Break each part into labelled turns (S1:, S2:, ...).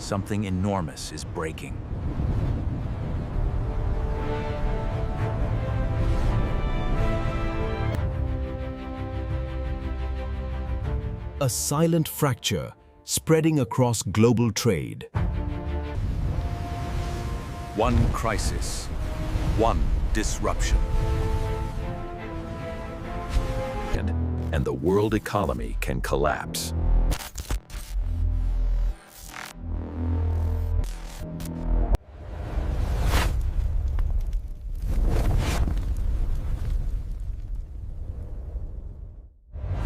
S1: something enormous is breaking.
S2: A silent fracture spreading across global trade.
S1: One crisis, one disruption. And the world economy can collapse.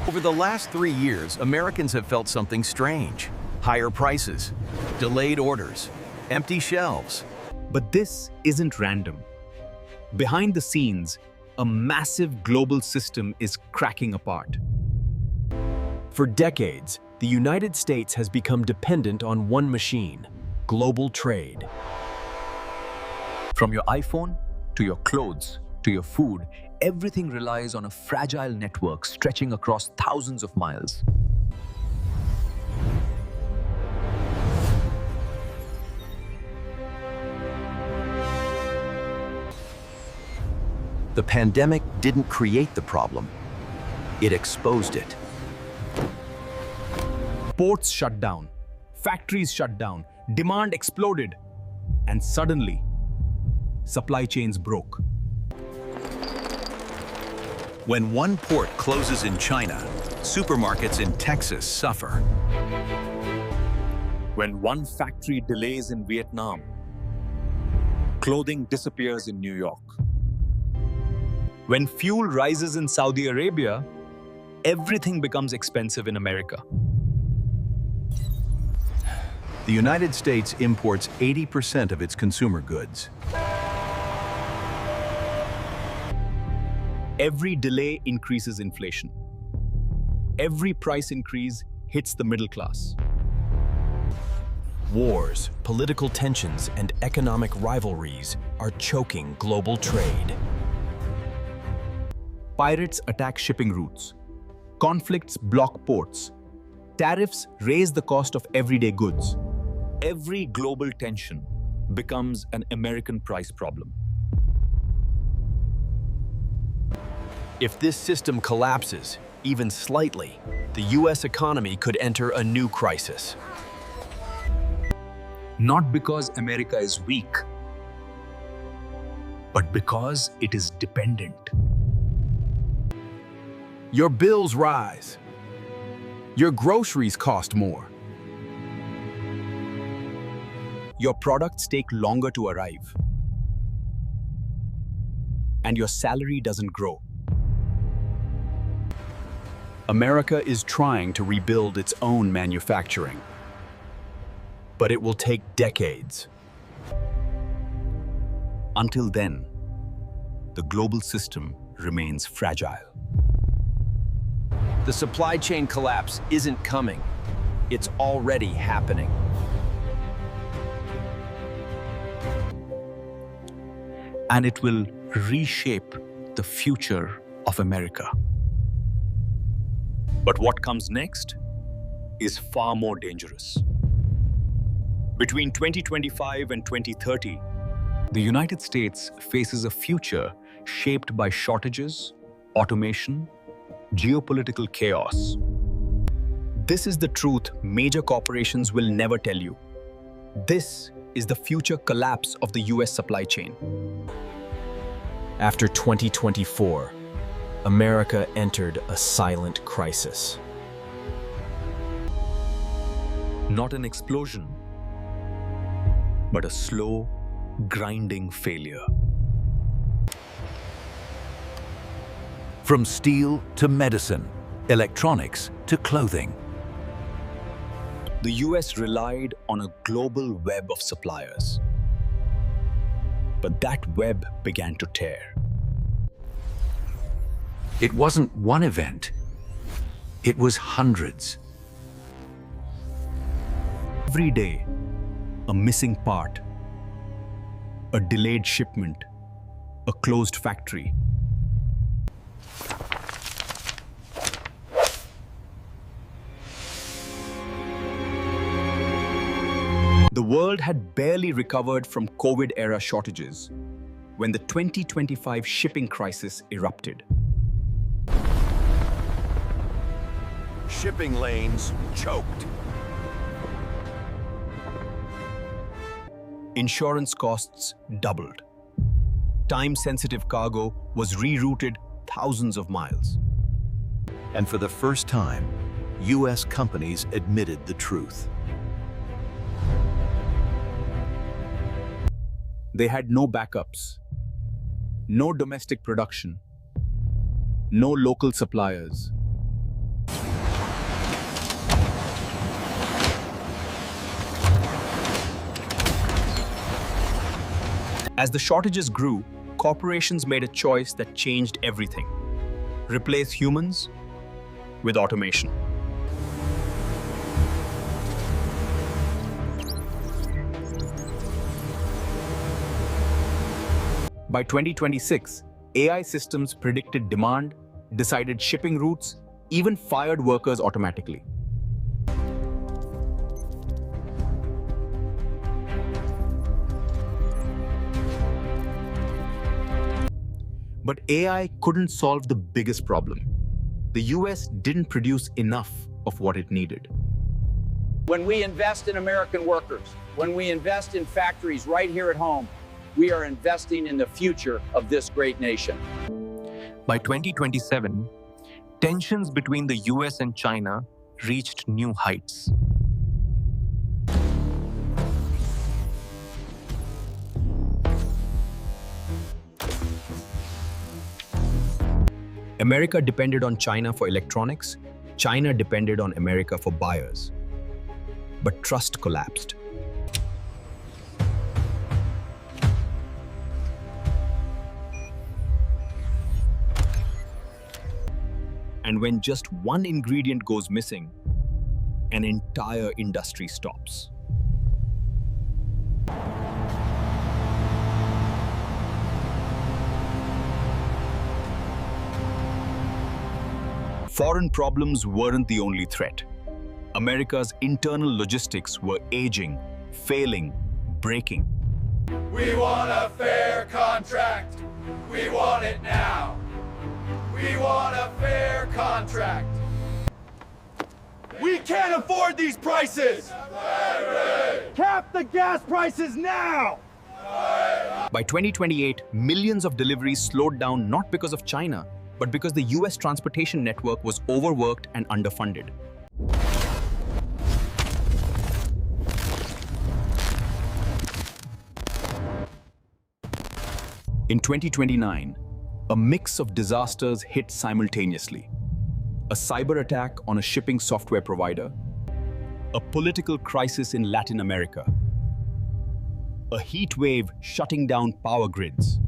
S1: Over the last 3 years, Americans have felt something strange. Higher prices, delayed orders, empty shelves.
S2: But this isn't random. Behind the scenes, a massive global system is cracking apart. For decades, the United States has become dependent on one machine: global trade.
S3: From your iPhone to your clothes to your food, everything relies on a fragile network stretching across thousands of miles.
S1: The pandemic didn't create the problem. It exposed it.
S2: Ports shut down, factories shut down, demand exploded, and suddenly, supply chains broke.
S1: When one port closes in China, supermarkets in Texas suffer.
S4: When one factory delays in Vietnam, clothing disappears in New York.
S2: When fuel rises in Saudi Arabia, everything becomes expensive in America.
S1: The United States imports 80% of its consumer goods.
S2: Every delay increases inflation. Every price increase hits the middle class. Wars, political tensions, and economic rivalries are choking global trade. Pirates attack shipping routes. Conflicts block ports. Tariffs raise the cost of everyday goods.
S4: Every global tension becomes an American price problem.
S2: If this system collapses, even slightly, the US economy could enter a new crisis.
S3: Not because America is weak, but because it is dependent.
S1: Your bills rise. Your groceries cost more.
S2: Your products take longer to arrive. And your salary doesn't grow.
S1: America is trying to rebuild its own manufacturing.
S2: But it will take decades. Until then, the global system remains fragile.
S1: The supply chain collapse isn't coming. It's already happening.
S3: And it will reshape the future of America.
S4: But what comes next is far more dangerous. Between 2025 and 2030,
S3: The United States faces a future shaped by shortages, automation, geopolitical chaos.
S2: This is the truth major corporations will never tell you. This is the future collapse of the US supply chain. After 2024, America entered a silent crisis.
S3: Not an explosion, but a slow, grinding failure.
S1: From steel to medicine, electronics to clothing.
S3: The US relied on a global web of suppliers. But that web began to tear.
S1: It wasn't one event. It was hundreds.
S2: Every day, a missing part, a delayed shipment, a closed factory. The The world had barely recovered from COVID-era shortages when the 2025 shipping crisis erupted.
S1: Shipping lanes choked.
S2: Insurance costs doubled. Time-sensitive cargo was rerouted thousands of miles.
S1: And for the first time, U.S. companies admitted the truth.
S2: They had no backups, no domestic production, no local suppliers. As the shortages grew, corporations made a choice that changed everything. Replace humans with automation. By 2026, AI systems predicted demand, decided shipping routes, even fired workers automatically. But AI couldn't solve the biggest problem. The US didn't produce enough of what it needed.
S5: When we invest in American workers, when we invest in factories right here at home, we are investing in the future of this great nation.
S6: By 2027, tensions between the US and China reached new heights.
S2: America depended on China for electronics, China depended on America for buyers. But trust collapsed. And when just one ingredient goes missing, an entire industry stops. Foreign problems weren't the only threat. America's internal logistics were aging, failing, breaking.
S7: We want a fair contract. We want it now. We want a fair contract. We can't afford these prices. Cap the gas prices now.
S2: By 2028, millions of deliveries slowed down not because of China, but because the US transportation network was overworked and underfunded. In 2029, a mix of disasters hit simultaneously. A cyber attack on a shipping software provider, a political crisis in Latin America, a heat wave shutting down power grids.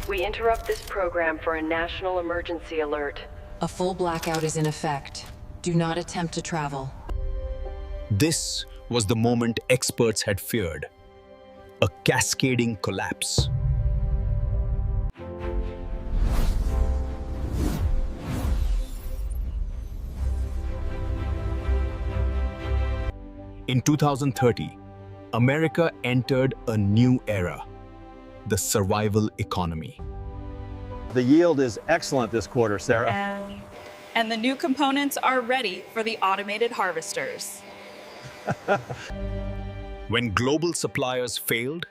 S8: We interrupt this program for a national emergency alert.
S9: A full blackout is in effect. Do not attempt to travel.
S2: This was the moment experts had feared. A cascading collapse. In 2030, America entered a new era, the survival economy.
S10: The yield is excellent this quarter, Sarah.
S11: And the new components are ready for the automated harvesters.
S2: When global suppliers failed,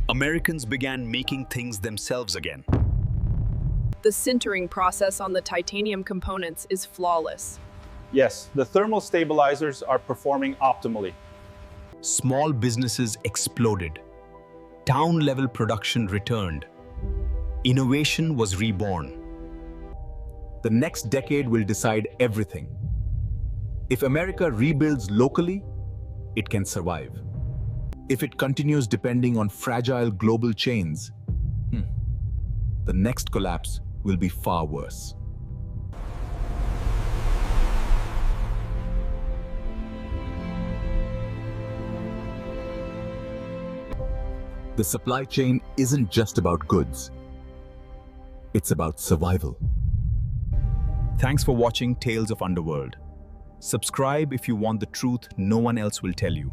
S2: Americans began making things themselves again.
S12: The sintering process on the titanium components is flawless.
S10: Yes, the thermal stabilizers are performing optimally.
S2: Small businesses exploded. Town-level production returned. Innovation was reborn. The next decade will decide everything. If America rebuilds locally, it can survive. If it continues depending on fragile global chains, the next collapse will be far worse. The supply chain isn't just about goods. It's about survival. Thanks for watching Tales of Underworld. Subscribe if you want the truth no one else will tell you.